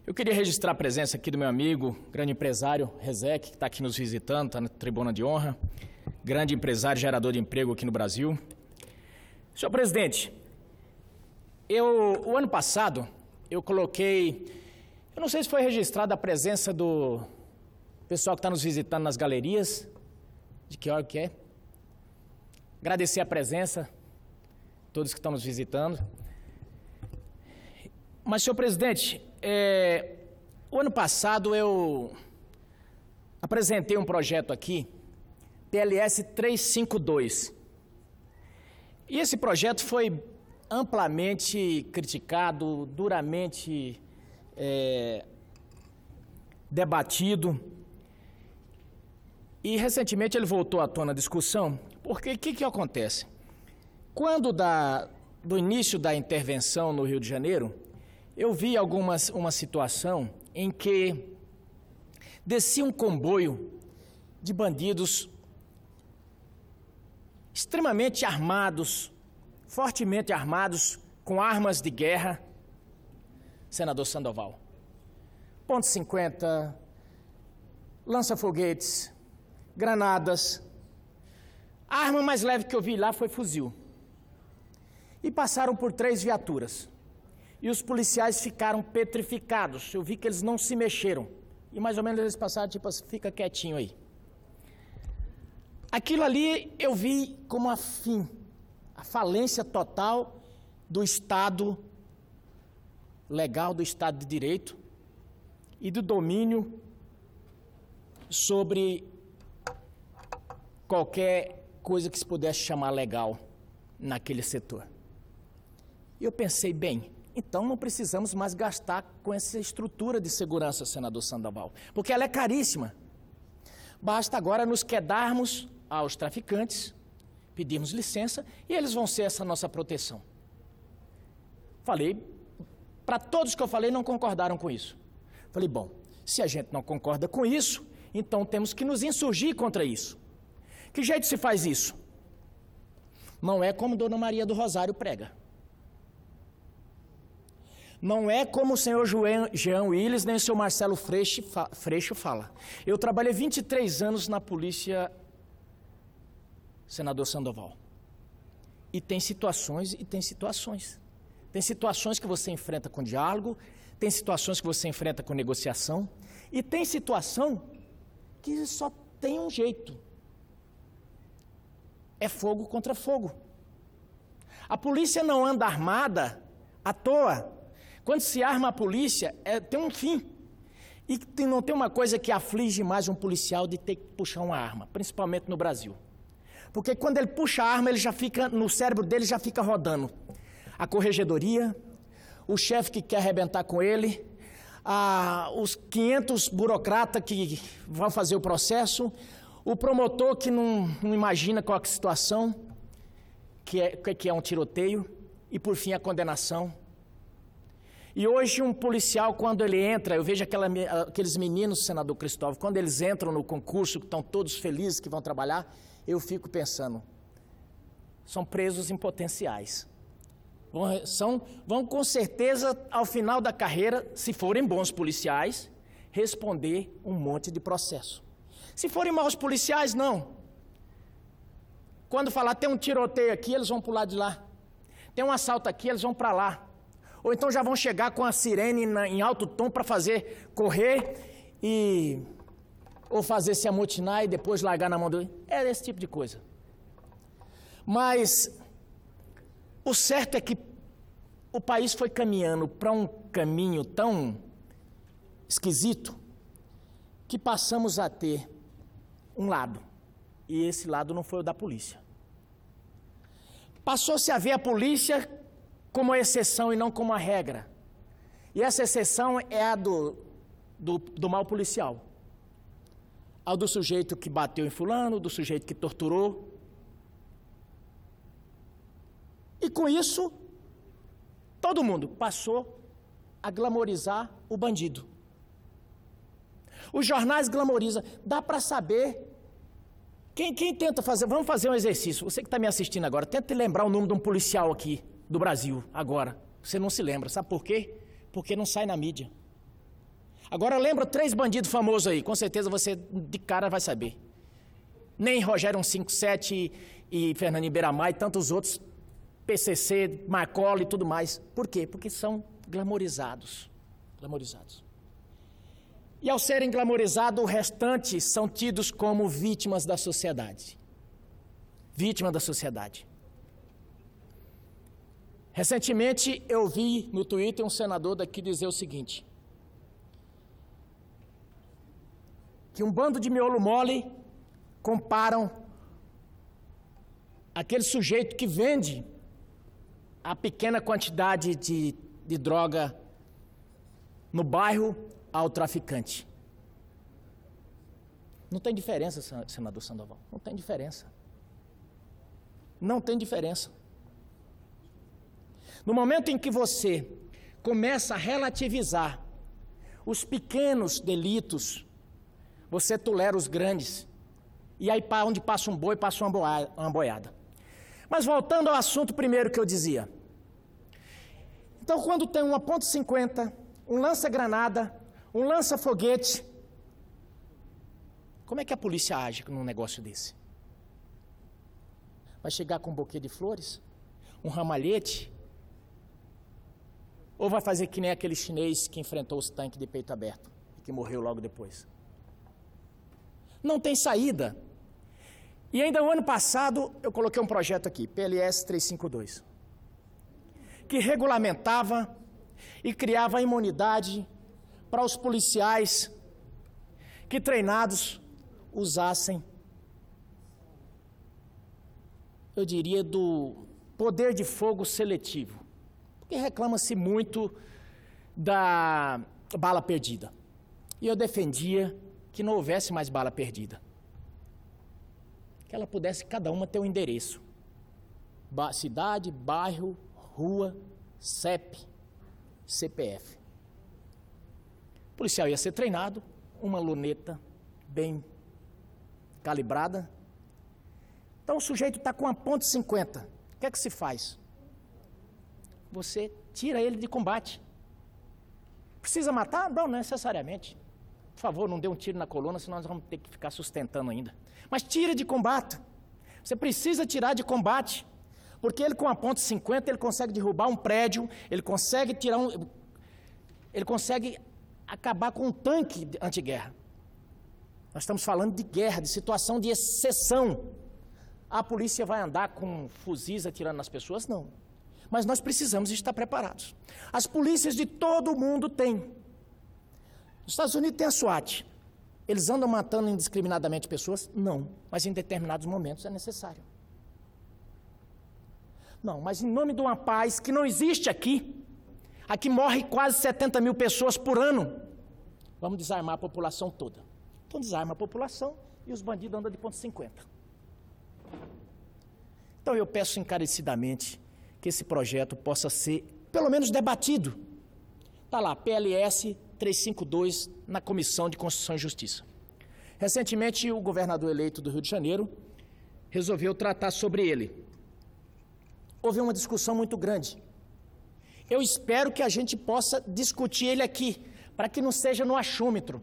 Eu queria registrar a presença aqui do meu amigo, grande empresário, Rezec, que está aqui nos visitando, está na tribuna de honra. Grande empresário, gerador de emprego aqui no Brasil. Senhor presidente, o ano passado, eu coloquei... Eu não sei se foi registrada a presença do pessoal que está nos visitando nas galerias. De que hora que é? Agradecer a presença, todos que estão nos visitando. Mas, senhor presidente, o ano passado eu apresentei um projeto aqui, PLS 352. E esse projeto foi amplamente criticado, duramente debatido. E recentemente ele voltou à tona a discussão, porque o que acontece? Quando do início da intervenção no Rio de Janeiro, eu vi uma situação em que descia um comboio de bandidos extremamente armados, fortemente armados, com armas de guerra, senador Sandoval. Ponto .50, lança-foguetes, granadas. A arma mais leve que eu vi lá foi fuzil. E passaram por 3 viaturas. E os policiais ficaram petrificados. Eu vi que eles não se mexeram. E mais ou menos eles passaram, tipo assim, fica quietinho aí. Aquilo ali eu vi como a falência total do Estado legal, do Estado de Direito e do domínio sobre qualquer coisa que se pudesse chamar legal naquele setor. E eu pensei, bem, então não precisamos mais gastar com essa estrutura de segurança, senador Sandoval, porque ela é caríssima. Basta agora nos quedarmos aos traficantes, pedirmos licença e eles vão ser essa nossa proteção. Falei, para todos que eu falei não concordaram com isso. Falei, bom, se a gente não concorda com isso, então temos que nos insurgir contra isso. Que jeito se faz isso? Não é como Dona Maria do Rosário prega. Não é como o senhor Jean Willis nem o senhor Marcelo Freixo fala. Eu trabalhei 23 anos na polícia, senador Sandoval. E tem situações e tem situações. Tem situações que você enfrenta com diálogo, tem situações que você enfrenta com negociação, e tem situação que só tem um jeito. É fogo contra fogo. A polícia não anda armada à toa. Quando se arma a polícia, tem um fim. E não tem uma coisa que aflige mais um policial de ter que puxar uma arma, principalmente no Brasil. Porque quando ele puxa a arma, ele já fica, no cérebro dele já fica rodando. A corregedoria, o chefe que quer arrebentar com ele, os 500 burocratas que vão fazer o processo, o promotor que não imagina qual é a situação, que é um tiroteio, e por fim a condenação. E hoje um policial, quando ele entra, eu vejo aqueles meninos, senador Cristóvão, quando eles entram no concurso, que estão todos felizes que vão trabalhar, eu fico pensando, são presos em potenciais. Vão com certeza, ao final da carreira, se forem bons policiais, responder um monte de processo. Se forem maus policiais, não. Quando falar, tem um tiroteio aqui, eles vão para o lado de lá. Tem um assalto aqui, eles vão para lá. Ou então já vão chegar com a sirene em alto tom para fazer correr ou fazer se amotinar e depois largar na mão do... É esse tipo de coisa. Mas o certo é que o país foi caminhando para um caminho tão esquisito que passamos a ter um lado. E esse lado não foi o da polícia. Passou-se a ver a polícia como a exceção e não como a regra. E essa exceção é a do mal policial. A do sujeito que bateu em fulano, do sujeito que torturou. E com isso, todo mundo passou a glamorizar o bandido. Os jornais glamorizam. Dá para saber... Quem tenta fazer... Vamos fazer um exercício. Você que está me assistindo agora, tenta lembrar o nome de um policial aqui do Brasil, agora. Você não se lembra. Sabe por quê? Porque não sai na mídia. Agora lembra 3 bandidos famosos aí, com certeza você de cara vai saber. Nem Rogério 157 e Fernandinho Beiramar e tantos outros, PCC, Marcola e tudo mais. Por quê? Porque são glamorizados. E ao serem glamorizados, o restante são tidos como vítimas da sociedade. Vítima da sociedade. Recentemente eu vi no Twitter um senador daqui dizer o seguinte: que um bando de miolo mole comparam aquele sujeito que vende a pequena quantidade de droga no bairro ao traficante. Não tem diferença, senador Sandoval, não tem diferença. Não tem diferença. No momento em que você começa a relativizar os pequenos delitos, você tolera os grandes. E aí, onde passa um boi, passa uma boiada. Mas voltando ao assunto primeiro que eu dizia. Então, quando tem uma .50, um lança-granada, um lança-foguete, como é que a polícia age num negócio desse? Vai chegar com um buquê de flores? Um ramalhete? Ou vai fazer que nem aquele chinês que enfrentou os tanques de peito aberto e que morreu logo depois? Não tem saída. E ainda no ano passado, eu coloquei um projeto aqui, PLS 352, que regulamentava e criava imunidade para os policiais que treinados usassem, eu diria, do poder de fogo seletivo. Porque reclama-se muito da bala perdida. E eu defendia que não houvesse mais bala perdida. Que ela pudesse, cada uma, ter um endereço. Cidade, bairro, rua, CEP, CPF. O policial ia ser treinado, uma luneta bem calibrada. Então o sujeito está com uma .50. O que é que se faz? Você tira ele de combate. Precisa matar? Não necessariamente. Por favor, não dê um tiro na coluna, senão nós vamos ter que ficar sustentando ainda. Mas tira de combate. Você precisa tirar de combate. Porque ele com uma .50, ele consegue derrubar um prédio, ele consegue ele consegue acabar com um tanque antiguerra. Nós estamos falando de guerra, de situação de exceção. A polícia vai andar com fuzis atirando nas pessoas? Não. Mas nós precisamos estar preparados. As polícias de todo o mundo têm. Nos Estados Unidos tem a SWAT. Eles andam matando indiscriminadamente pessoas? Não. Mas em determinados momentos é necessário. Não, mas em nome de uma paz que não existe aqui, aqui morre quase 70 mil pessoas por ano, vamos desarmar a população toda. Então desarma a população e os bandidos andam de .50. Então eu peço encarecidamente que esse projeto possa ser, pelo menos, debatido. Está lá, PLS 352, na Comissão de Constituição e Justiça. Recentemente, o governador eleito do Rio de Janeiro resolveu tratar sobre ele. Houve uma discussão muito grande. Eu espero que a gente possa discutir ele aqui, para que não seja no achômetro,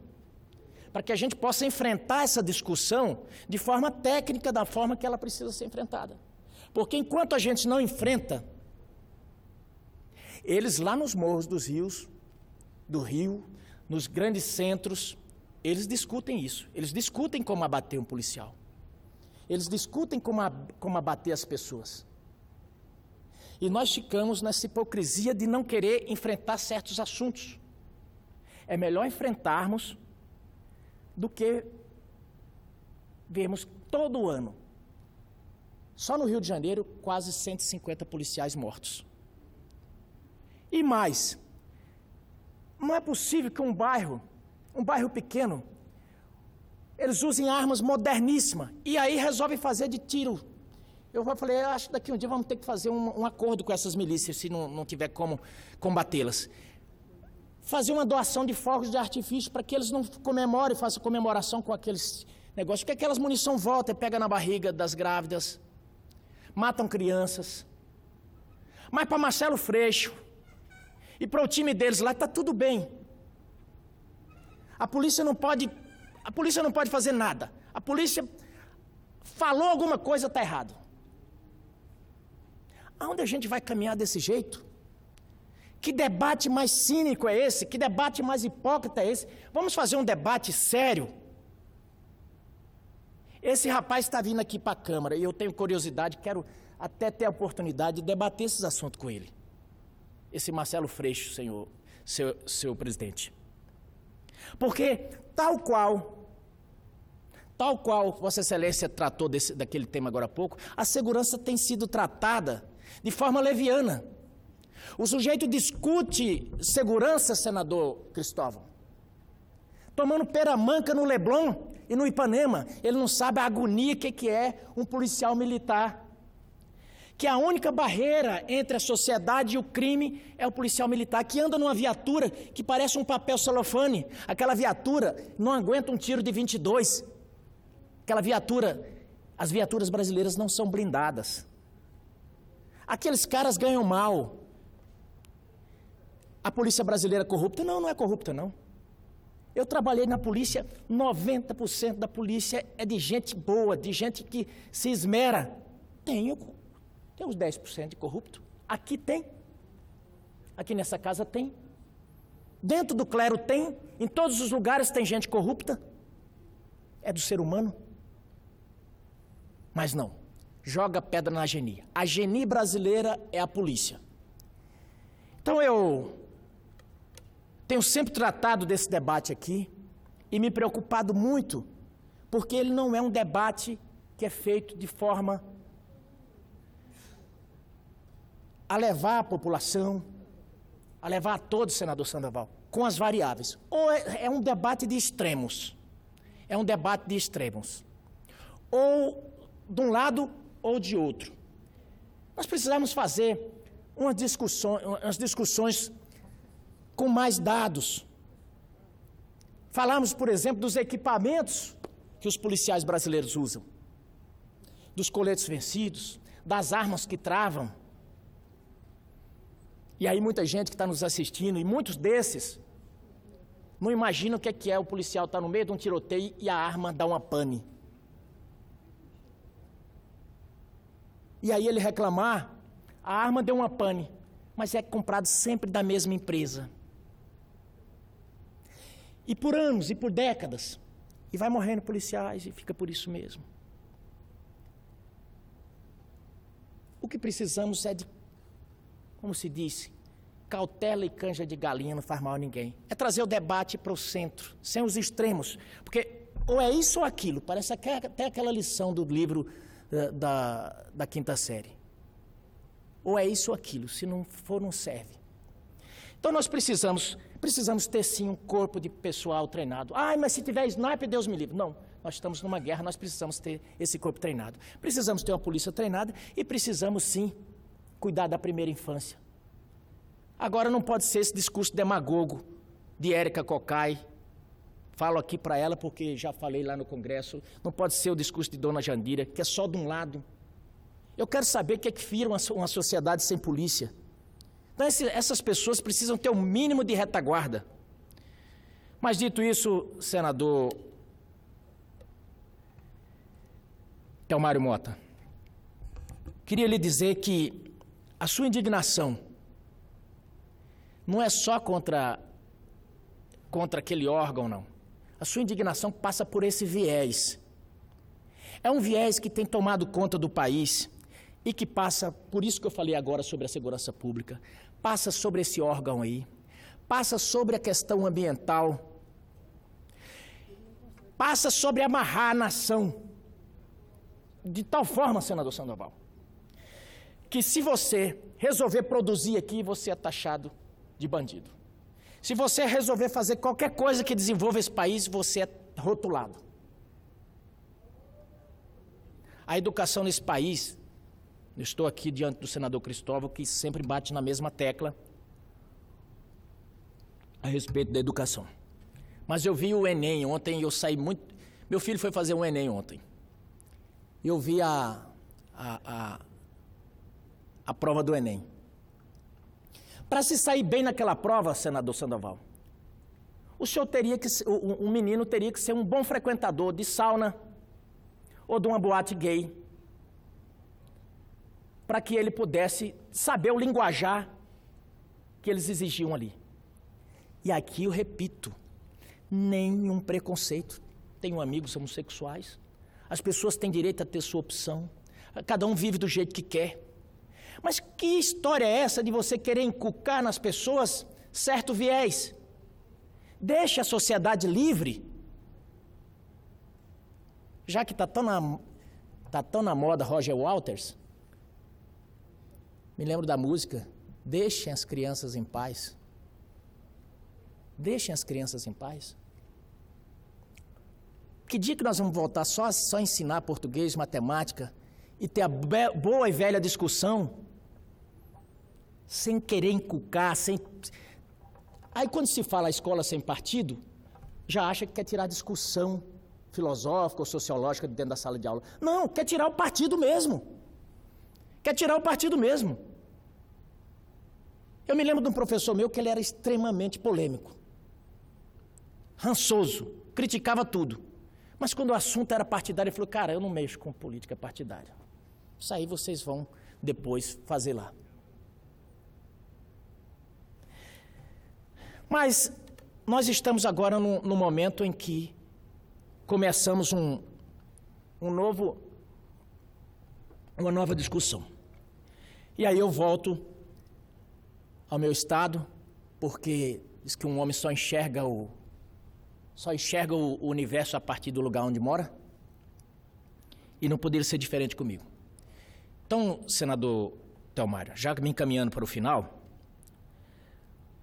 para que a gente possa enfrentar essa discussão de forma técnica, da forma que ela precisa ser enfrentada. Porque enquanto a gente não enfrenta, eles lá nos morros do Rio, nos grandes centros, eles discutem isso. Eles discutem como abater um policial. Eles discutem como abater as pessoas. E nós ficamos nessa hipocrisia de não querer enfrentar certos assuntos. É melhor enfrentarmos do que vermos todo ano. Só no Rio de Janeiro, quase 150 policiais mortos. E mais, não é possível que um bairro pequeno, eles usem armas moderníssimas e aí resolvem fazer de tiro. Eu falei, acho que daqui um dia vamos ter que fazer um acordo com essas milícias, se não tiver como combatê-las. Fazer uma doação de fogos de artifício para que eles não comemorem, façam comemoração com aqueles negócios, porque aquelas munição voltam e pega na barriga das grávidas, matam crianças. Mas para Marcelo Freixo e para o time deles lá está tudo bem. A polícia não pode fazer nada. A polícia falou alguma coisa, está errado. Aonde a gente vai caminhar desse jeito? Que debate mais cínico é esse? Que debate mais hipócrita é esse? Vamos fazer um debate sério. Esse rapaz está vindo aqui para a Câmara e eu tenho curiosidade, quero até ter a oportunidade de debater esses assuntos com ele. Esse Marcelo Freixo, senhor presidente. Porque tal qual Vossa Excelência tratou daquele tema agora há pouco, a segurança tem sido tratada de forma leviana. O sujeito discute segurança, senador Cristóvão, tomando pera-manca no Leblon e no Ipanema. Ele não sabe a agonia que é um policial militar. Que a única barreira entre a sociedade e o crime é o policial militar, que anda numa viatura que parece um papel celofane. Aquela viatura não aguenta um tiro de 22. Aquela viatura, as viaturas brasileiras não são blindadas. Aqueles caras ganham mal. A polícia brasileira é corrupta? Não, não é corrupta, não. Eu trabalhei na polícia, 90% da polícia é de gente boa, de gente que se esmera. Tem uns 10% de corrupto. Aqui tem. Aqui nessa casa tem. Dentro do clero tem. Em todos os lugares tem gente corrupta. É do ser humano. Mas não. Joga pedra na geni. A geni brasileira é a polícia. Então eu tenho sempre tratado desse debate aqui e me preocupado muito, porque ele não é um debate que é feito de forma a levar a população, a levar a todos, senador Sandoval, com as variáveis. Ou é um debate de extremos. É um debate de extremos. Ou de um lado ou de outro. Nós precisamos fazer umas discussões com mais dados. Falamos, por exemplo, dos equipamentos que os policiais brasileiros usam, dos coletes vencidos, das armas que travam. E aí muita gente que está nos assistindo, e muitos desses, não imaginam o que é o policial estar no meio de um tiroteio e a arma dá uma pane. E aí ele reclamar, a arma deu uma pane, mas é comprado sempre da mesma empresa. E por anos e por décadas, e vai morrendo policiais e fica por isso mesmo. O que precisamos é de, como se disse, cautela e canja de galinha não faz mal a ninguém. É trazer o debate para o centro, sem os extremos. Porque ou é isso ou aquilo, parece até aquela lição do livro da quinta série. Ou é isso ou aquilo, se não for, não serve. Então nós precisamos ter sim um corpo de pessoal treinado. Mas se tiver sniper, Deus me livre. Não, nós estamos numa guerra, nós precisamos ter esse corpo treinado. Precisamos ter uma polícia treinada e precisamos sim cuidar da primeira infância. Agora não pode ser esse discurso demagogo de Érica Cocai. Falo aqui para ela porque já falei lá no Congresso. Não pode ser o discurso de Dona Jandira, que é só de um lado. Eu quero saber o que é que vira uma sociedade sem polícia. Então essas pessoas precisam ter um mínimo de retaguarda. Mas dito isso, senador Telmário Mota, queria lhe dizer que a sua indignação não é só contra aquele órgão, não. A sua indignação passa por esse viés. É um viés que tem tomado conta do país e que passa, por isso que eu falei agora sobre a segurança pública, passa sobre esse órgão aí, passa sobre a questão ambiental, passa sobre amarrar a nação, de tal forma, senador Sandoval, que se você resolver produzir aqui, você é taxado de bandido. Se você resolver fazer qualquer coisa que desenvolva esse país, você é rotulado. A educação nesse país, eu estou aqui diante do senador Cristóvão, que sempre bate na mesma tecla a respeito da educação. Mas eu vi o Enem ontem, eu saí muito... Meu filho foi fazer um Enem ontem. Eu vi a prova do Enem. Para se sair bem naquela prova, senador Sandoval, o senhor teria que, um menino teria que ser um bom frequentador de sauna ou de uma boate gay, para que ele pudesse saber o linguajar que eles exigiam ali. E aqui eu repito, nenhum preconceito. Tenho amigos homossexuais, as pessoas têm direito a ter sua opção, cada um vive do jeito que quer. Mas que história é essa de você querer inculcar nas pessoas certo viés? Deixe a sociedade livre. Já que está tão na moda Roger Waters, me lembro da música, deixem as crianças em paz. Deixem as crianças em paz. Que dia que nós vamos voltar só a ensinar português, matemática e ter a boa e velha discussão sem querer inculcar, sem... Aí quando se fala a escola sem partido, já acha que quer tirar discussão filosófica ou sociológica de dentro da sala de aula. Não, quer tirar o partido mesmo. Quer tirar o partido mesmo. Eu me lembro de um professor meu que ele era extremamente polêmico, rançoso, criticava tudo. Mas quando o assunto era partidário, ele falou, cara, eu não mexo com política partidária. Isso aí vocês vão depois fazer lá. Mas nós estamos agora no momento em que começamos uma nova discussão. E aí eu volto ao meu estado, porque diz que um homem só enxerga o universo a partir do lugar onde mora, e não poderia ser diferente comigo. Então, senador Thelmário, já me encaminhando para o final,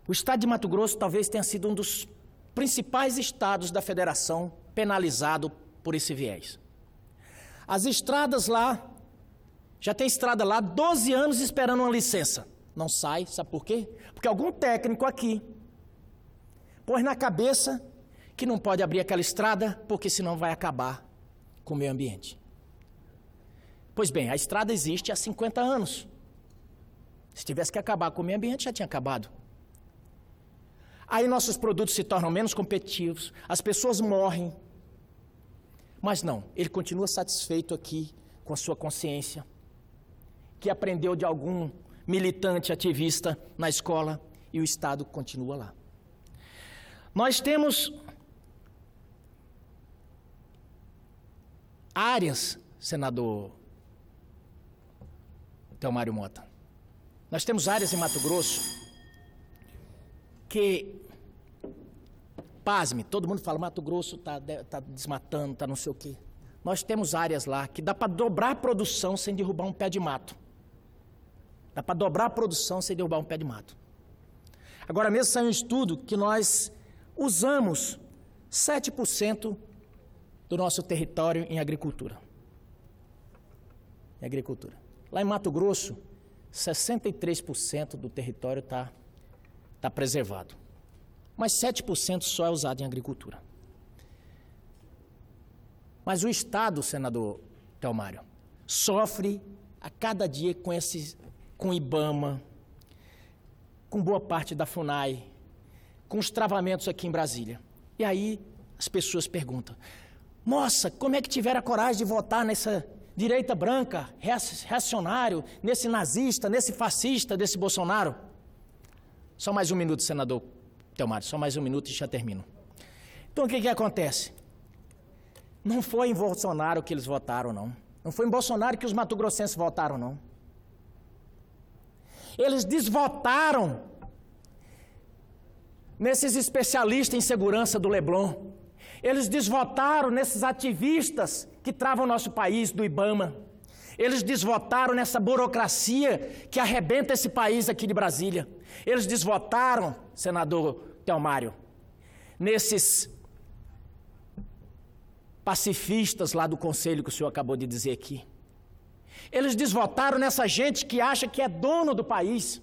o estado de Mato Grosso talvez tenha sido um dos principais estados da federação penalizado por esse viés. As estradas lá, já tem estrada lá 12 anos esperando uma licença. Não sai, sabe por quê? Porque algum técnico aqui pôs na cabeça que não pode abrir aquela estrada, porque senão vai acabar com o meio ambiente. Pois bem, a estrada existe há 50 anos. Se tivesse que acabar com o meio ambiente, já tinha acabado. Aí nossos produtos se tornam menos competitivos, as pessoas morrem. Mas não, ele continua satisfeito aqui com a sua consciência, que aprendeu de algum militante ativista na escola, e o Estado continua lá. Nós temos áreas, senador Thelmário Mota, nós temos áreas em Mato Grosso que, pasme, todo mundo fala, Mato Grosso está desmatando, está não sei o quê. Nós temos áreas lá que dá para dobrar a produção sem derrubar um pé de mato. Dá para dobrar a produção sem derrubar um pé de mato. Agora mesmo saiu um estudo que nós usamos 7% do nosso território em agricultura. Lá em Mato Grosso, 63% do território está preservado. Mas 7% só é usado em agricultura. Mas o Estado, senador Thelmário, sofre a cada dia com o IBAMA, com boa parte da FUNAI, com os travamentos aqui em Brasília. E aí as pessoas perguntam, nossa, como é que tiveram a coragem de votar nessa direita branca, reacionário, nesse nazista, nesse fascista, desse Bolsonaro? Só mais um minuto, senador Thelmário, só mais um minuto e já termino. Então o que acontece? Não foi em Bolsonaro que eles votaram, não. Não foi em Bolsonaro que os mato-grossenses votaram, não. Eles desvotaram nesses especialistas em segurança do Leblon. Eles desvotaram nesses ativistas que travam o nosso país, do IBAMA. Eles desvotaram nessa burocracia que arrebenta esse país aqui de Brasília. Eles desvotaram, senador Thelmário, nesses pacifistas lá do conselho que o senhor acabou de dizer aqui. Eles desvotaram nessa gente que acha que é dono do país,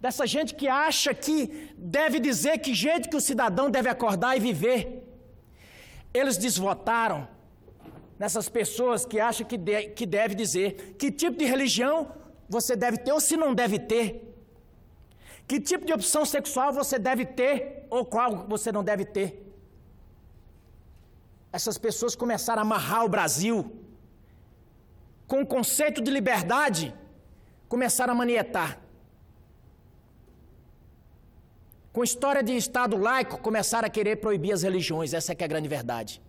dessa gente que acha que deve dizer que jeito que o cidadão deve acordar e viver. Eles desvotaram nessas pessoas que acham que deve dizer que tipo de religião você deve ter ou se não deve ter, Que tipo de opção sexual você deve ter ou qual você não deve ter? Essas pessoas começaram a amarrar o Brasil com o conceito de liberdade, começaram a manietar. Com história de Estado laico, começaram a querer proibir as religiões, essa é que é a grande verdade.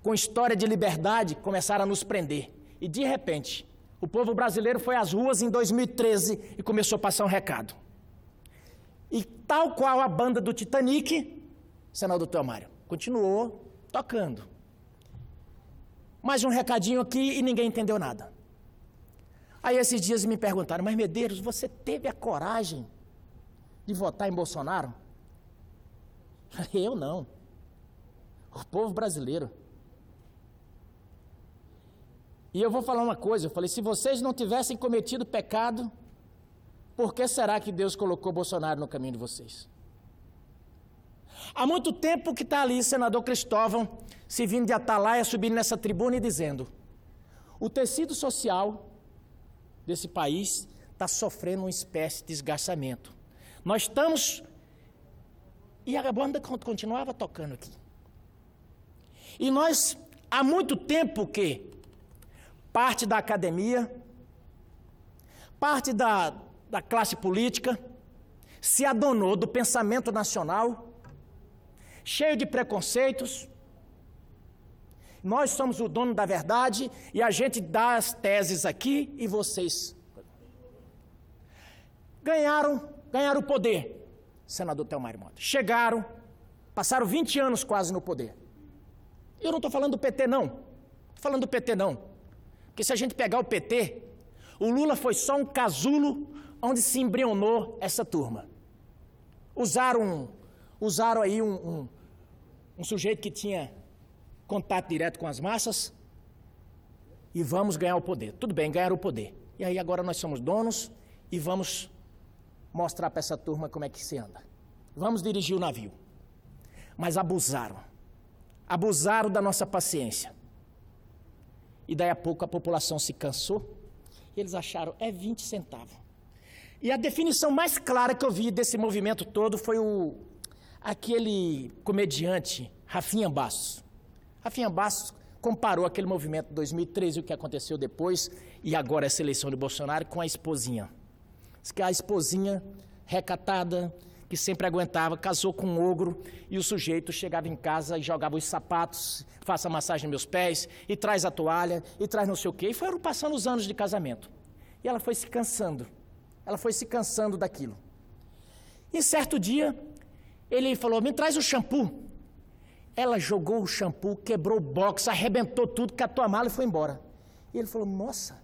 Com história de liberdade, começaram a nos prender. E de repente, o povo brasileiro foi às ruas em 2013 e começou a passar um recado. E tal qual a banda do Titanic, senador Teomário, continuou tocando. Mais um recadinho aqui e ninguém entendeu nada. Aí esses dias me perguntaram, mas Medeiros, você teve a coragem de votar em Bolsonaro? Eu não. O povo brasileiro. E eu vou falar uma coisa, eu falei, se vocês não tivessem cometido pecado, por que será que Deus colocou Bolsonaro no caminho de vocês? Há muito tempo que está ali senador Cristóvão, se vindo de Atalaia, subindo nessa tribuna e dizendo, o tecido social desse país está sofrendo uma espécie de esgarçamento. Nós estamos... E a banda continuava tocando aqui. E nós, há muito tempo que parte da academia, parte da classe política, se adonou do pensamento nacional, cheio de preconceitos. Nós somos o dono da verdade e a gente dá as teses aqui e vocês ganharam o poder, senador Teomário Mota. Chegaram, passaram 20 anos quase no poder. Eu não estou falando do PT, não. Estou falando do PT, não. Porque se a gente pegar o PT, o Lula foi só um casulo onde se embrionou essa turma. Usaram aí um sujeito que tinha contato direto com as massas e vamos ganhar o poder. Tudo bem, ganharam o poder. E aí agora nós somos donos e vamos mostrar para essa turma como é que se anda. Vamos dirigir o navio. Mas abusaram da nossa paciência. E daí a pouco a população se cansou e eles acharam, 20 centavos. E a definição mais clara que eu vi desse movimento todo foi aquele comediante Rafinha Bastos. Rafinha Bastos comparou aquele movimento de 2013, o que aconteceu depois, e agora essa eleição de Bolsonaro, com a esposinha. Diz que a esposinha recatada, que sempre aguentava, casou com um ogro, e o sujeito chegava em casa e jogava os sapatos, faça massagem nos meus pés, e traz a toalha, e traz não sei o quê, e foram passando os anos de casamento. E ela foi se cansando daquilo. E certo dia, ele falou, me traz o shampoo. Ela jogou o shampoo, quebrou o box, arrebentou tudo, catou a mala e foi embora. E ele falou, nossa,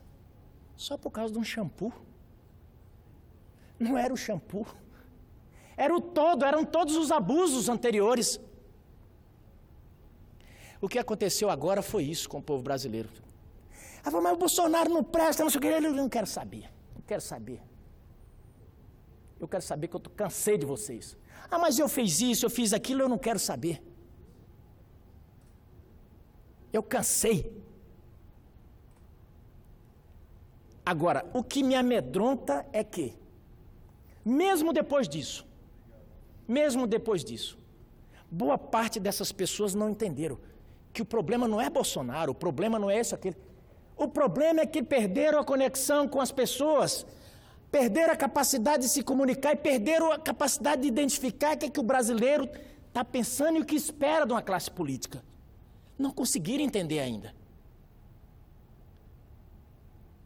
só por causa de um shampoo? Não era o shampoo. Era o todo, eram todos os abusos anteriores. O que aconteceu agora foi isso com o povo brasileiro. Ela falou, mas o Bolsonaro não presta, não sei o que. Eu não quero saber, não quero saber. Eu quero saber que eu cansei de vocês. Ah, mas eu fiz isso, eu fiz aquilo, eu não quero saber. Eu cansei. Agora, o que me amedronta é que, mesmo depois disso, boa parte dessas pessoas não entenderam que o problema não é Bolsonaro, o problema não é esse, aquele. O problema é que perderam a conexão com as pessoas, perderam a capacidade de se comunicar e perderam a capacidade de identificar o que o brasileiro está pensando e o que espera de uma classe política. Não conseguiram entender ainda.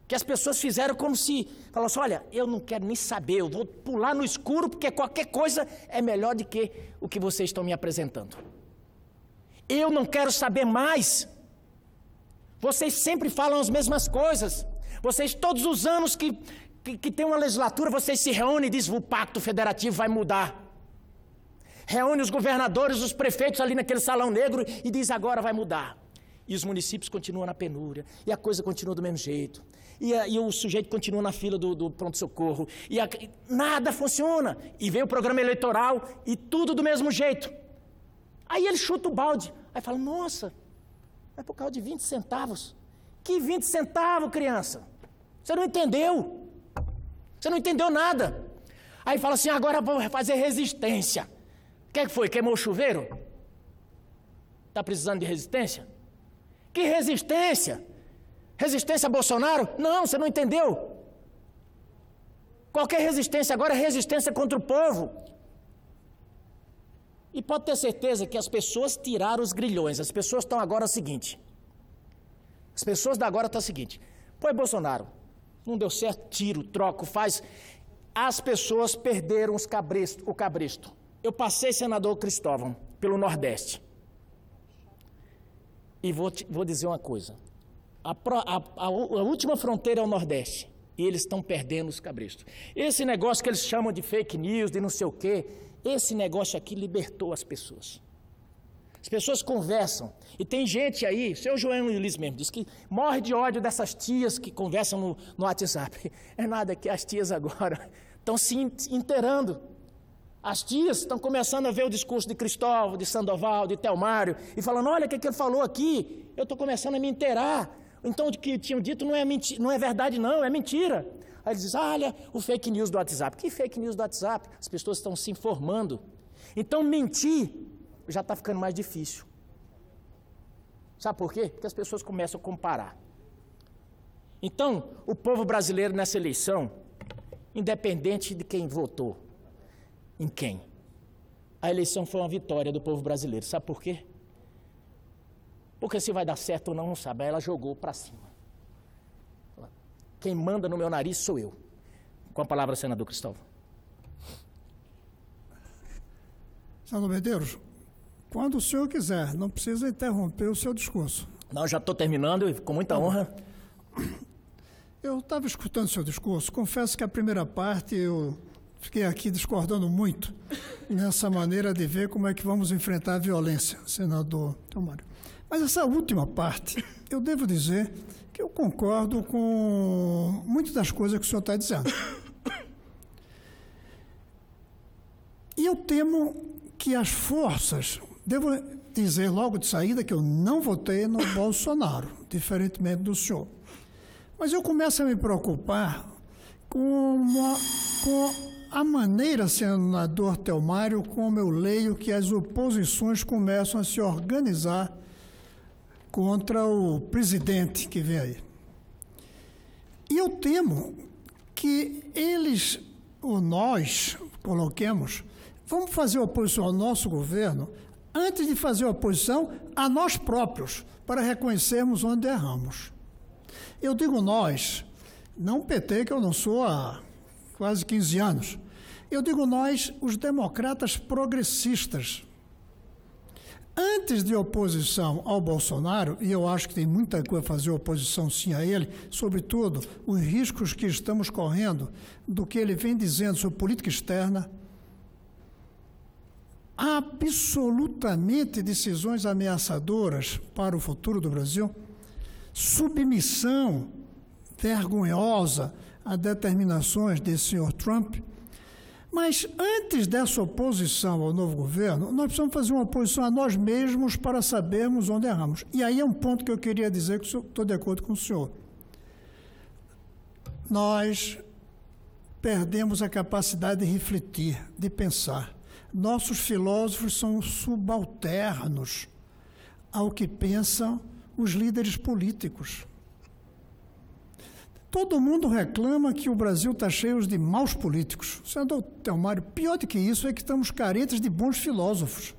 Que as pessoas fizeram como se falassem, olha, eu não quero nem saber, eu vou pular no escuro porque qualquer coisa é melhor do que o que vocês estão me apresentando. Eu não quero saber mais. Vocês sempre falam as mesmas coisas. Vocês, todos os anos que tem uma legislatura, vocês se reúnem e dizem, o pacto federativo vai mudar. Reúne os governadores, os prefeitos ali naquele salão negro e diz, agora vai mudar. E os municípios continuam na penúria, e a coisa continua do mesmo jeito. E o sujeito continua na fila do pronto-socorro, e nada funciona. E vem o programa eleitoral, e tudo do mesmo jeito. Aí ele chuta o balde, aí fala, nossa, é por causa de 20 centavos. Que 20 centavos, criança? Você não entendeu. Você não entendeu nada. Aí fala assim, agora vamos fazer resistência. O que foi? Queimou o chuveiro? Está precisando de resistência? Que resistência? Resistência a Bolsonaro? Não, você não entendeu. Qualquer resistência agora é resistência contra o povo. E pode ter certeza que as pessoas tiraram os grilhões. As pessoas estão agora o seguinte. As pessoas da agora estão o seguinte. Pô, Bolsonaro, não deu certo, tiro, troco, faz. As pessoas perderam o cabresto. Eu passei, senador Cristóvão, pelo Nordeste. E vou dizer uma coisa. A última fronteira é o Nordeste. E eles estão perdendo os cabrestos. Esse negócio que eles chamam de fake news, de não sei o quê, esse negócio aqui libertou as pessoas. As pessoas conversam. E tem gente aí, o seu João Luiz mesmo, diz que morre de ódio dessas tias que conversam no WhatsApp. É nada que as tias agora estão se inteirando. As tias estão começando a ver o discurso de Cristóvão, de Sandoval, de Telmário, e falando, olha o que ele falou aqui, eu estou começando a me inteirar. Então, o que tinham dito não é verdade, não, é mentira. Aí eles dizem, olha, o fake news do WhatsApp. Que fake news do WhatsApp? As pessoas estão se informando. Então, mentir já está ficando mais difícil. Sabe por quê? Porque as pessoas começam a comparar. Então, o povo brasileiro nessa eleição, independente de quem votou, em quem, a eleição foi uma vitória do povo brasileiro. Sabe por quê? Porque se vai dar certo ou não, não sabe. Aí ela jogou para cima. Quem manda no meu nariz sou eu. Com a palavra, senador Cristóvão. Senador Medeiros, quando o senhor quiser, não precisa interromper o seu discurso. Não, já estou terminando e com muita honra. Eu estava escutando o seu discurso. Confesso que a primeira parte eu fiquei aqui discordando muito nessa maneira de ver como é que vamos enfrentar a violência, senador Telmário. Mas essa última parte, eu devo dizer que eu concordo com muitas das coisas que o senhor está dizendo. E eu temo que as forças... Devo dizer logo de saída que eu não votei no Bolsonaro, diferentemente do senhor. Mas eu começo a me preocupar com a maneira, senador Telmário, como eu leio que as oposições começam a se organizar contra o presidente que vem aí. E eu temo que eles, ou nós, coloquemos, vamos fazer oposição ao nosso governo antes de fazer oposição a nós próprios, para reconhecermos onde erramos. Eu digo nós, não o PT, que eu não sou há quase 15 anos. Eu digo nós, os democratas progressistas. Antes de oposição ao Bolsonaro, e eu acho que tem muita coisa a fazer oposição sim a ele, sobretudo os riscos que estamos correndo do que ele vem dizendo sobre política externa, absolutamente decisões ameaçadoras para o futuro do Brasil, submissão vergonhosa a determinações desse senhor Trump. Mas antes dessa oposição ao novo governo, nós precisamos fazer uma oposição a nós mesmos para sabermos onde erramos. E aí é um ponto que eu queria dizer que estou de acordo com o senhor. Nós perdemos a capacidade de refletir, de pensar. Nossos filósofos são subalternos ao que pensam os líderes políticos. Todo mundo reclama que o Brasil está cheio de maus políticos. Senador Telmário, pior do que isso é que estamos carentes de bons filósofos.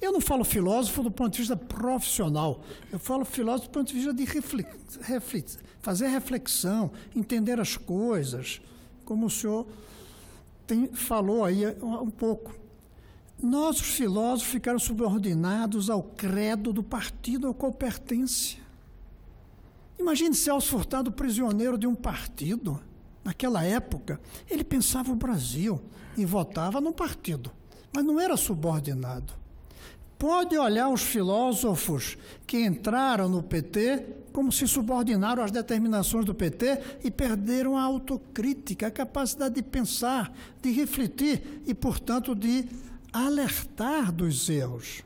Eu não falo filósofo do ponto de vista profissional, eu falo filósofo do ponto de vista de fazer reflexão, entender as coisas, como o senhor falou aí um pouco. Nossos filósofos ficaram subordinados ao credo do partido ao qual pertence. Imagine Celso Furtado prisioneiro de um partido. Naquela época, ele pensava o Brasil e votava no partido, mas não era subordinado. Pode olhar os filósofos que entraram no PT como se subordinaram às determinações do PT e perderam a autocrítica, a capacidade de pensar, de refletir e, portanto, de alertar dos erros.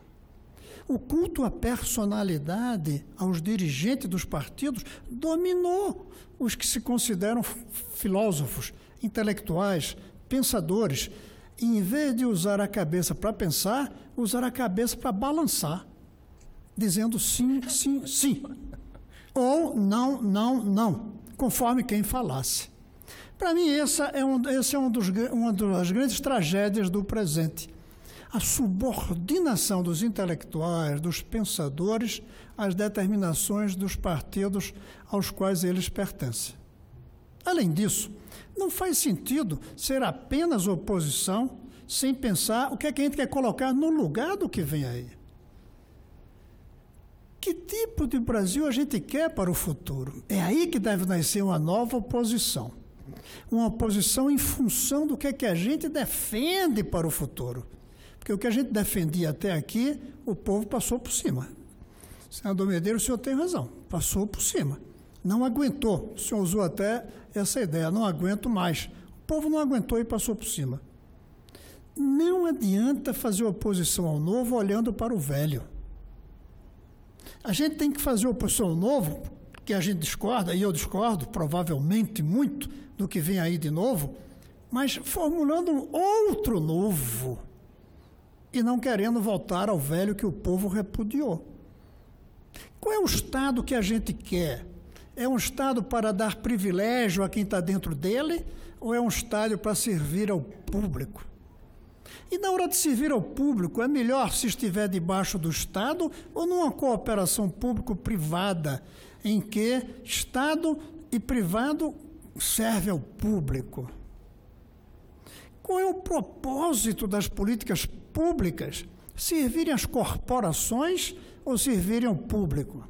O culto à personalidade, aos dirigentes dos partidos, dominou os que se consideram filósofos, intelectuais, pensadores, em vez de usar a cabeça para pensar, usar a cabeça para balançar, dizendo sim, sim, sim, ou não, não, não, conforme quem falasse. Para mim, essa é uma das grandes tragédias do presente. A subordinação dos intelectuais, dos pensadores, às determinações dos partidos aos quais eles pertencem. Além disso, não faz sentido ser apenas oposição sem pensar o que é que a gente quer colocar no lugar do que vem aí. Que tipo de Brasil a gente quer para o futuro? É aí que deve nascer uma nova oposição. Uma oposição em função do que é que a gente defende para o futuro. Porque o que a gente defendia até aqui, o povo passou por cima. Senador Medeiros, o senhor tem razão, passou por cima. Não aguentou, o senhor usou até essa ideia, não aguento mais. O povo não aguentou e passou por cima. Não adianta fazer oposição ao novo olhando para o velho. A gente tem que fazer oposição ao novo, que a gente discorda, e eu discordo, provavelmente muito, do que vem aí de novo, mas formulando um outro novo, e não querendo voltar ao velho que o povo repudiou. Qual é o Estado que a gente quer? É um Estado para dar privilégio a quem está dentro dele, ou é um Estado para servir ao público? E na hora de servir ao público, é melhor se estiver debaixo do Estado ou numa cooperação público-privada, em que Estado e privado servem ao público? Qual é o propósito das políticas públicas? Servirem às corporações ou servirem ao público?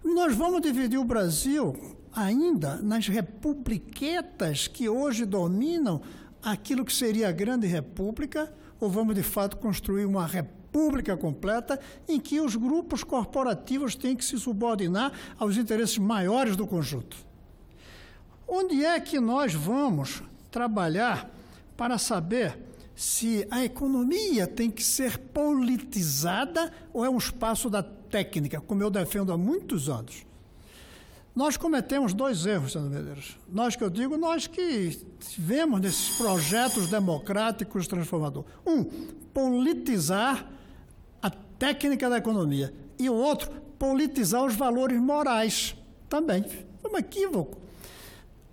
Nós vamos dividir o Brasil ainda nas republiquetas que hoje dominam aquilo que seria a grande república, ou vamos de fato construir uma república completa em que os grupos corporativos têm que se subordinar aos interesses maiores do conjunto? Onde é que nós vamos trabalhar para saber se a economia tem que ser politizada ou é um espaço da técnica, como eu defendo há muitos anos? Nós cometemos dois erros, senador Medeiros. Nós que vemos nesses projetos democráticos transformadores. Um, politizar a técnica da economia. E o outro, politizar os valores morais também. É um equívoco.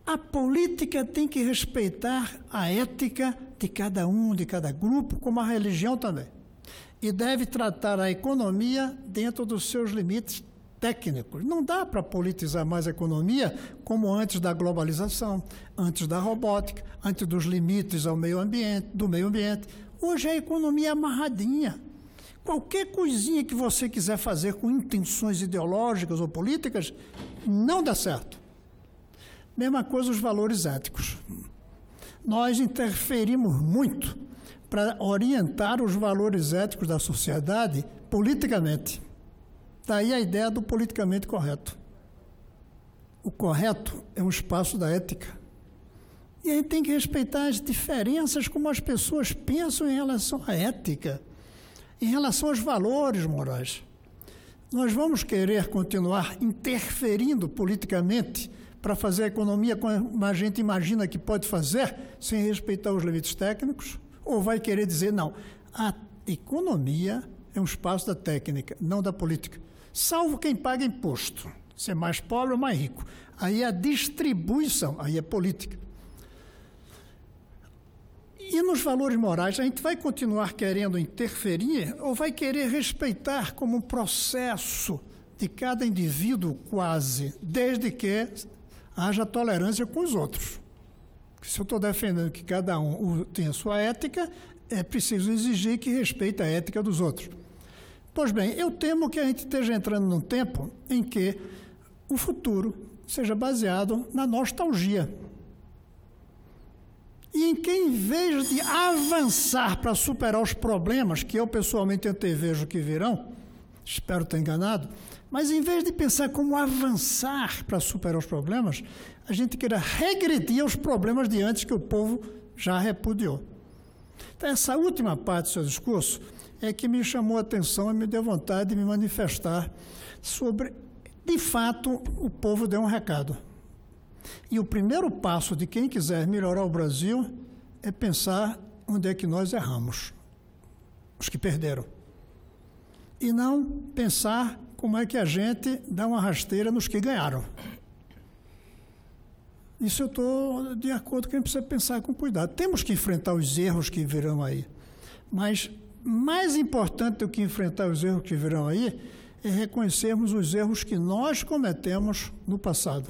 A política tem que respeitar a ética de cada um, de cada grupo, como a religião também. E deve tratar a economia dentro dos seus limites técnicos. Não dá para politizar mais a economia como antes da globalização, antes da robótica, antes dos limites ao meio ambiente, do meio ambiente. Hoje a economia é amarradinha. Qualquer coisinha que você quiser fazer com intenções ideológicas ou políticas, não dá certo. Mesma coisa os valores éticos. Nós interferimos muito para orientar os valores éticos da sociedade politicamente. Daí a ideia do politicamente correto. O correto é um espaço da ética. E a gente tem que respeitar as diferenças como as pessoas pensam em relação à ética, em relação aos valores morais. Nós vamos querer continuar interferindo politicamente para fazer a economia como a gente imagina que pode fazer, sem respeitar os limites técnicos? Ou vai querer dizer, não, a economia é um espaço da técnica, não da política? Salvo quem paga imposto, ser mais pobre ou mais rico. Aí é a distribuição, aí é política. E nos valores morais, a gente vai continuar querendo interferir ou vai querer respeitar como um processo de cada indivíduo quase, desde que haja tolerância com os outros? Se eu estou defendendo que cada um tenha sua ética, é preciso exigir que respeite a ética dos outros. Pois bem, eu temo que a gente esteja entrando num tempo em que o futuro seja baseado na nostalgia. E em que, em vez de avançar para superar os problemas, que eu pessoalmente antevejo que virão, espero estar enganado, mas em vez de pensar como avançar para superar os problemas, a gente queira regredir aos problemas de antes que o povo já repudiou. Então, essa última parte do seu discurso é que me chamou a atenção e me deu vontade de me manifestar sobre, de fato, o povo deu um recado. E o primeiro passo de quem quiser melhorar o Brasil é pensar onde é que nós erramos, os que perderam. E não pensar como é que a gente dá uma rasteira nos que ganharam. Isso eu estou de acordo que a gente precisa pensar com cuidado. Temos que enfrentar os erros que virão aí. Mas mais importante do que enfrentar os erros que virão aí é reconhecermos os erros que nós cometemos no passado.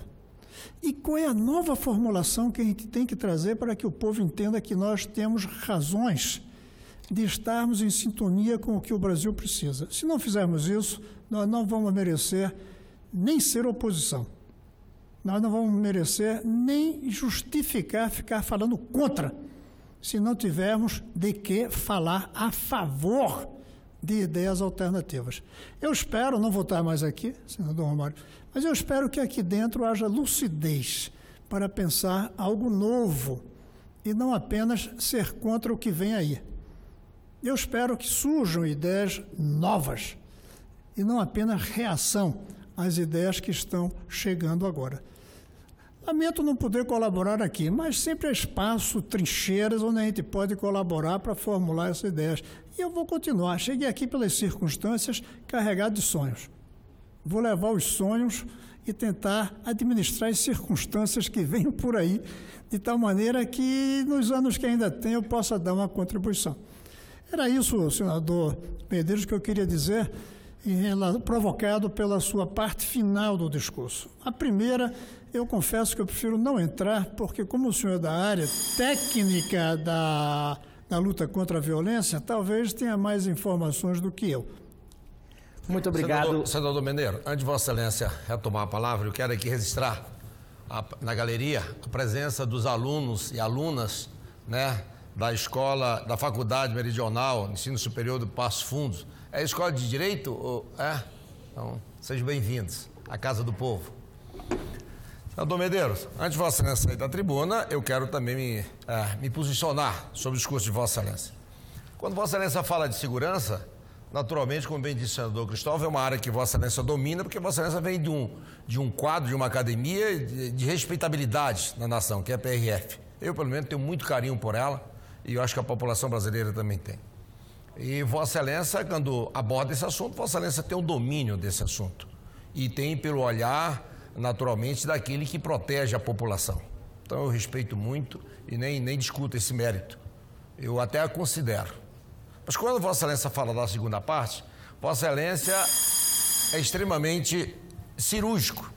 E qual é a nova formulação que a gente tem que trazer para que o povo entenda que nós temos razões de estarmos em sintonia com o que o Brasil precisa. Se não fizermos isso, nós não vamos merecer nem ser oposição. Nós não vamos merecer nem justificar ficar falando contra, se não tivermos de que falar a favor de ideias alternativas. Eu espero, não vou estar mais aqui, senador Romário, mas eu espero que aqui dentro haja lucidez para pensar algo novo e não apenas ser contra o que vem aí. Eu espero que surjam ideias novas e não apenas reação às ideias que estão chegando agora. Lamento não poder colaborar aqui, mas sempre há espaço, trincheiras, onde a gente pode colaborar para formular essas ideias. E eu vou continuar. Cheguei aqui pelas circunstâncias carregado de sonhos. Vou levar os sonhos e tentar administrar as circunstâncias que venham por aí, de tal maneira que nos anos que ainda tenho eu possa dar uma contribuição. Era isso, senador Medeiros, que eu queria dizer, provocado pela sua parte final do discurso. A primeira, eu confesso que eu prefiro não entrar, porque como o senhor é da área técnica da luta contra a violência, talvez tenha mais informações do que eu. Muito obrigado. Senador Medeiros, antes de Vossa Excelência retomar a palavra, eu quero aqui registrar na galeria a presença dos alunos e alunas, né, da escola, da Faculdade Meridional, Ensino Superior do Passo Fundo. É a escola de Direito? Então, sejam bem-vindos à Casa do Povo. Senador Medeiros, antes de Vossa Excelência sair da tribuna, eu quero também me posicionar sobre o discurso de Vossa Excelência. Quando Vossa Excelência fala de segurança, naturalmente, como bem disse o senador Cristóvão, é uma área que Vossa Excelência domina, porque Vossa Excelência vem de um quadro, de uma academia de respeitabilidade na nação, que é a PRF. Eu, pelo menos, tenho muito carinho por ela e eu acho que a população brasileira também tem. E Vossa Excelência, quando aborda esse assunto, Vossa Excelência tem um domínio desse assunto e tem pelo olhar, naturalmente, daquele que protege a população. Então, eu respeito muito e nem discuto esse mérito. Eu até a considero. Mas quando Vossa Excelência fala da segunda parte, Vossa Excelência é extremamente cirúrgico.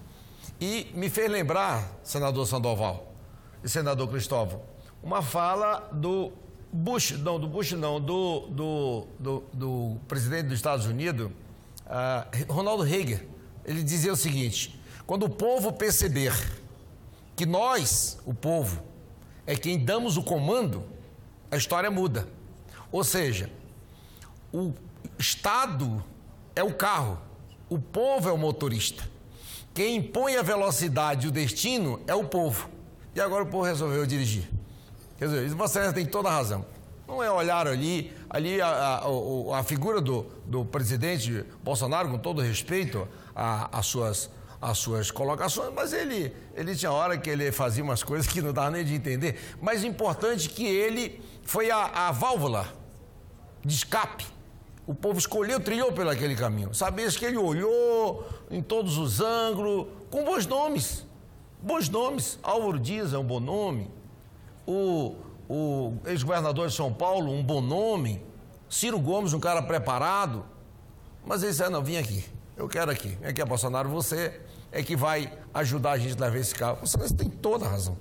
E me fez lembrar, senador Sandoval e senador Cristóvão, uma fala do presidente dos Estados Unidos, Ronald Reagan. Ele dizia o seguinte: quando o povo perceber que nós, o povo, é quem damos o comando, a história muda. Ou seja, o Estado é o carro, o povo é o motorista. Quem impõe a velocidade e o destino é o povo. E agora o povo resolveu dirigir. Quer dizer, você tem toda a razão. Não é olhar ali a figura do presidente Bolsonaro, com todo respeito às suas colocações, mas ele tinha hora que ele fazia umas coisas que não dava nem de entender. Mas o importante é que ele foi a válvula de escape. O povo escolheu, trilhou pelo aquele caminho. Sabia que ele olhou em todos os ângulos, com bons nomes. Bons nomes. Álvaro Dias é um bom nome. O ex-governador de São Paulo, um bom nome. Ciro Gomes, um cara preparado. Mas ele disse: não, vim aqui. Eu quero aqui. Vem aqui, Bolsonaro, você é que vai ajudar a gente a levar esse carro. Você tem toda a razão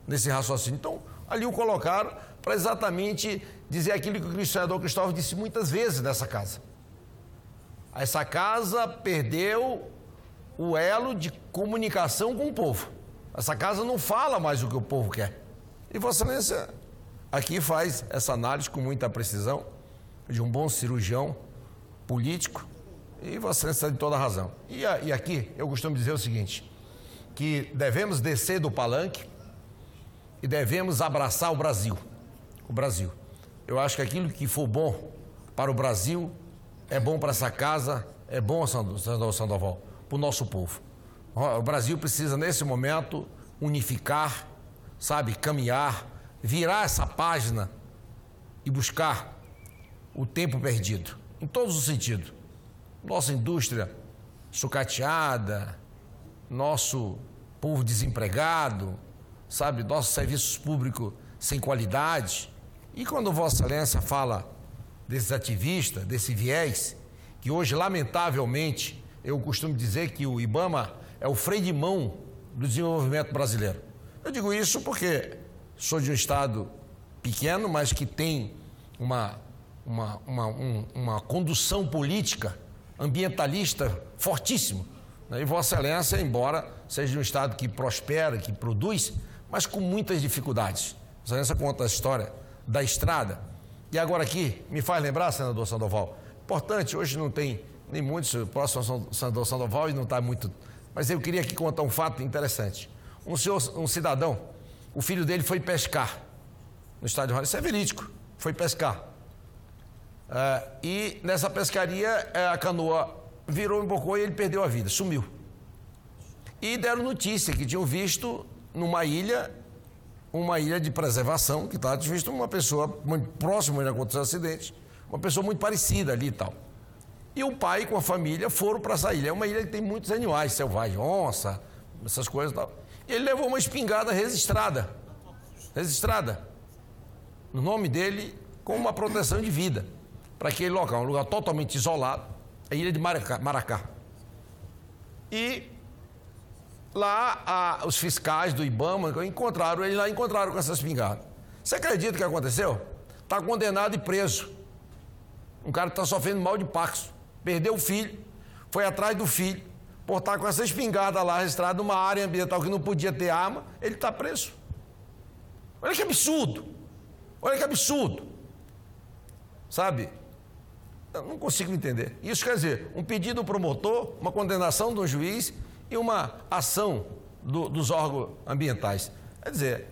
nesse raciocínio. Então, ali o colocaram para exatamente dizer aquilo que o senador Cristóvão disse muitas vezes nessa casa. Essa casa perdeu o elo de comunicação com o povo. Essa casa não fala mais o que o povo quer. E Vossa Excelência aqui faz essa análise com muita precisão, de um bom cirurgião político, e Vossa Excelência tem toda a razão. E aqui eu costumo dizer o seguinte, que devemos descer do palanque e devemos abraçar o Brasil. O Brasil. Eu acho que aquilo que for bom para o Brasil é bom para essa casa, é bom, senador Sandoval, para o nosso povo. O Brasil precisa, nesse momento, unificar, sabe, caminhar, virar essa página e buscar o tempo perdido, em todos os sentidos. Nossa indústria sucateada, nosso povo desempregado, sabe, nossos serviços públicos sem qualidade. E quando Vossa Excelência fala desses ativistas, desse viés, que hoje, lamentavelmente, eu costumo dizer que o IBAMA é o freio de mão do desenvolvimento brasileiro. Eu digo isso porque sou de um estado pequeno, mas que tem uma condução política ambientalista fortíssima. E Vossa Excelência, embora seja de um estado que prospera, que produz, mas com muitas dificuldades. Vossa Excelência conta a história da estrada. E agora aqui, me faz lembrar, senador Sandoval, importante, hoje não tem nem muitos, o próximo senador Sandoval e não está muito, mas eu queria aqui contar um fato interessante. Um cidadão, o filho dele foi pescar no estado de Roraima, isso é verídico, foi pescar. E nessa pescaria a canoa virou, embocou e ele perdeu a vida, sumiu. E deram notícia que tinham visto numa ilha, uma ilha de preservação, que estava visto uma pessoa muito próxima onde aconteceu o acidente, uma pessoa muito parecida ali e tal. E o pai com a família foram para essa ilha. É uma ilha que tem muitos animais selvagens, onça, essas coisas e tal. E ele levou uma espingarda registrada, no nome dele, com uma proteção de vida, para aquele local, um lugar totalmente isolado, a ilha de Maracá. E lá os fiscais do IBAMA encontraram ele lá, encontraram com essa espingarda. Você acredita que aconteceu? Está condenado e preso. Um cara que está sofrendo mal de Parkinson, perdeu o filho, foi atrás do filho, por estar com essa espingarda lá registrada numa área ambiental que não podia ter arma, ele está preso. Olha que absurdo! Olha que absurdo! Sabe? Eu não consigo entender. Isso quer dizer, um pedido do promotor, uma condenação do juiz e uma ação dos órgãos ambientais. Quer dizer,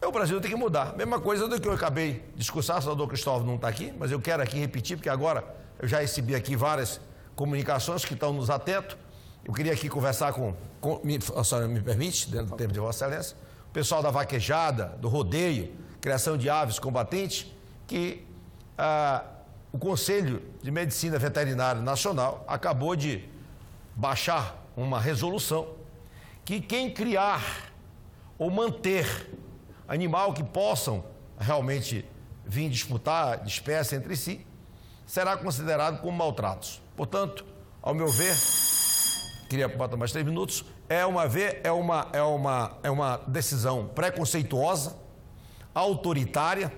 o Brasil tem que mudar. Mesma coisa do que eu acabei de discursar, o senador Cristóvão não está aqui, mas eu quero aqui repetir, porque agora eu já recebi aqui várias comunicações que estão nos atentos. Eu queria aqui conversar a senhora me permite, dentro do tempo de Vossa Excelência, o pessoal da vaquejada, do rodeio, criação de aves combatentes, que o Conselho de Medicina Veterinária Nacional acabou de baixar uma resolução que quem criar ou manter animal que possam realmente vir disputar de espécie entre si, será considerado como maltratos. Portanto, ao meu ver, queria botar mais 3 minutos, é uma decisão preconceituosa, autoritária,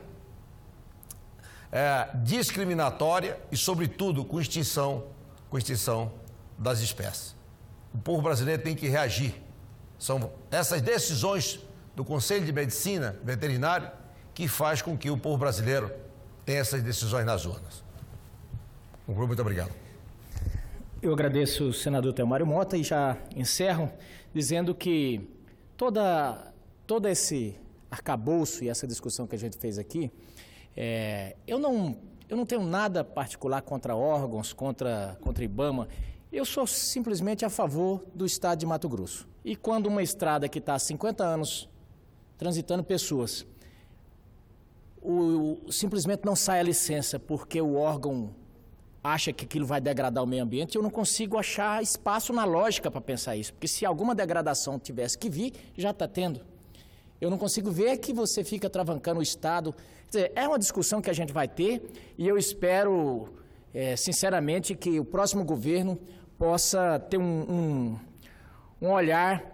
discriminatória e, sobretudo, com extinção das espécies. O povo brasileiro tem que reagir. São essas decisões do Conselho de Medicina Veterinária que faz com que o povo brasileiro tenha essas decisões nas urnas. Muito obrigado. Eu agradeço o senador Telmário Mota e já encerro dizendo que todo esse arcabouço e essa discussão que a gente fez aqui, eu não tenho nada particular contra órgãos, contra IBAMA. Eu sou simplesmente a favor do estado de Mato Grosso. E quando uma estrada que está há 50 anos transitando pessoas, simplesmente não sai a licença porque o órgão acha que aquilo vai degradar o meio ambiente, eu não consigo achar espaço na lógica para pensar isso, porque se alguma degradação tivesse que vir, já está tendo. Eu não consigo ver que você fica travancando o Estado. Quer dizer, é uma discussão que a gente vai ter e eu espero, sinceramente, que o próximo governo possa ter um olhar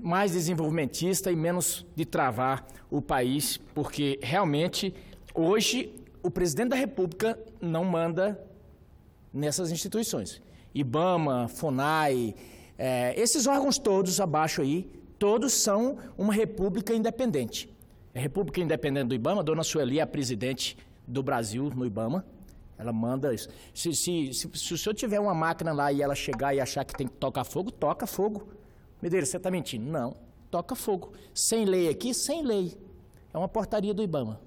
mais desenvolvimentista e menos de travar o país, porque realmente hoje o presidente da República não manda nessas instituições. IBAMA, FUNAI, esses órgãos todos abaixo aí, todos são uma república independente. A República Independente do IBAMA, a dona Sueli é a presidente do Brasil no IBAMA, ela manda isso. Se o senhor tiver uma máquina lá e ela chegar e achar que tem que tocar fogo, toca fogo. Medeiros, você está mentindo? Não, toca fogo. Sem lei aqui, sem lei. É uma portaria do IBAMA.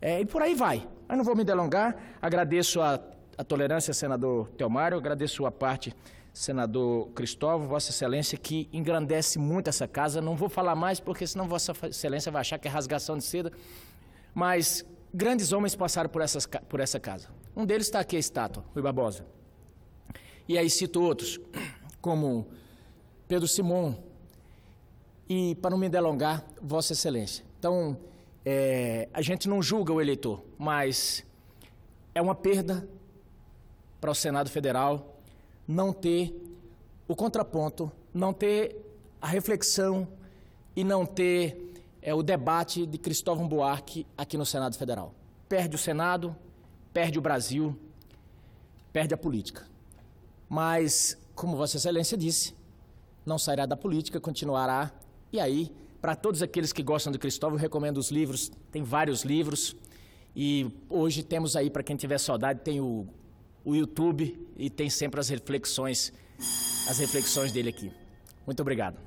E por aí vai. Eu não vou me delongar. Agradeço a tolerância, senador Telmário, agradeço a parte, senador Cristóvão, Vossa Excelência, que engrandece muito essa casa. Não vou falar mais, porque senão Vossa Excelência vai achar que é rasgação de seda, mas grandes homens passaram por essa casa. Um deles está aqui, a estátua, Rui Barbosa. E aí cito outros, como Pedro Simão, e, para não me delongar, Vossa Excelência. Então, a gente não julga o eleitor, mas é uma perda para o Senado Federal não ter o contraponto, não ter a reflexão e não ter o debate de Cristóvão Buarque aqui no Senado Federal. Perde o Senado, perde o Brasil, perde a política. Mas, como Vossa Excelência disse, não sairá da política, continuará. E aí, para todos aqueles que gostam de Cristóvão, eu recomendo os livros, tem vários livros. E hoje temos aí, para quem tiver saudade, tem o YouTube e tem sempre as reflexões dele aqui. Muito obrigado.